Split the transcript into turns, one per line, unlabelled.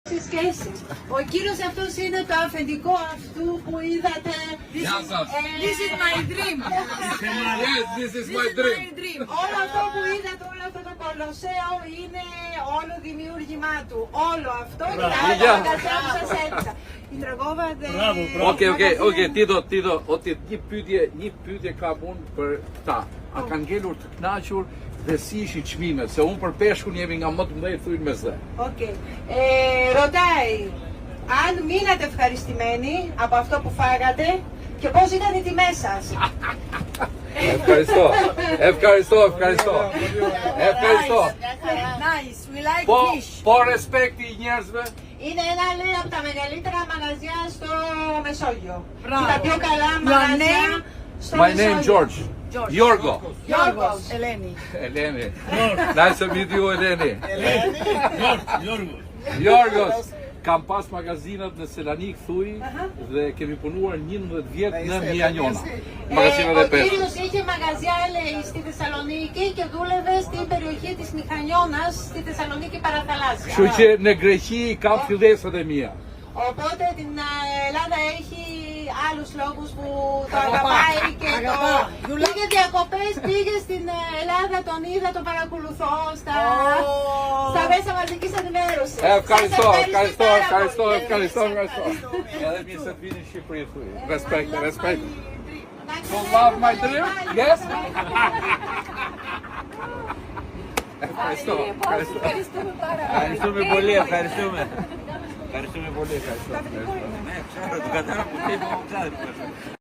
Σχέσεις. Ο κύριος αυτός είναι το αφεντικό αυτού που είδατε.
This is my dream.
Yes, this is my dream.
Όλο αυτό που είδατε, όλο αυτό το κολοσσέο είναι όλο δημιούργημά του. Όλο αυτό και τα άλλα φαντασία που σας έδειξα. Η Dragova
Okej, Tido, ότι një pyetje ka unë për këta. A kanë ngelur të kënaqur dhe si ishin çmimet, se unë për peshkun jemi nga më të mëdhenj thujnë me zë.
Ρωτάει αν μείνατε ευχαριστημένοι από αυτό που φάγατε και πώς ήταν οι τιμές σας.
Ευχαριστώ.
Nice, we like fish.
Po respekti i njerëzve.
Είναι ένα λέει από τα μεγαλύτερα μαγαζιά στο Μεσόγειο.
Μπράβο.
Τα πιο καλά
Your
μαγαζιά
name?
στο
My
Μεσόγειο.
name George. Yorgo.
Γιώργος.
Eleni.
Eleni. Nice to meet you, Eleni. Yorgos. Kam pas magazinat në Selanik thuj dhe kemi punuar 11 vjet në Mianjona. Magazinat e
Ο
peshkut.
κύριος είχε μαγαζιά λέει στη Θεσσαλονίκη και δούλευε στην περιοχή της Μηχανιώνας στη Θεσσαλονίκη παραθαλάσσια.
Kështu që në Greqi kam fillesat e mia.
Οπότε την Ελλάδα έχει άλλους λόγους που το αγαπάει και το... Πήγε διακοπές, πήγε στην Ελλάδα, τον είδα, τον παρακολουθώ στα μέσα μαζικής ενημέρωσης.
Ευχαριστώ.
Ευχαριστώ.
Edhe mirë se të vini në Shqipëri thuj. Respekt. So love my dream? Yes? Ευχαριστώ.
Ευχαριστούμε πολύ, ευχαριστούμε. Ευχαριστούμε πολύ, ευχαριστώ. Ναι, ξέρω, το κατάλαβα που είπε ο ξάδερφος.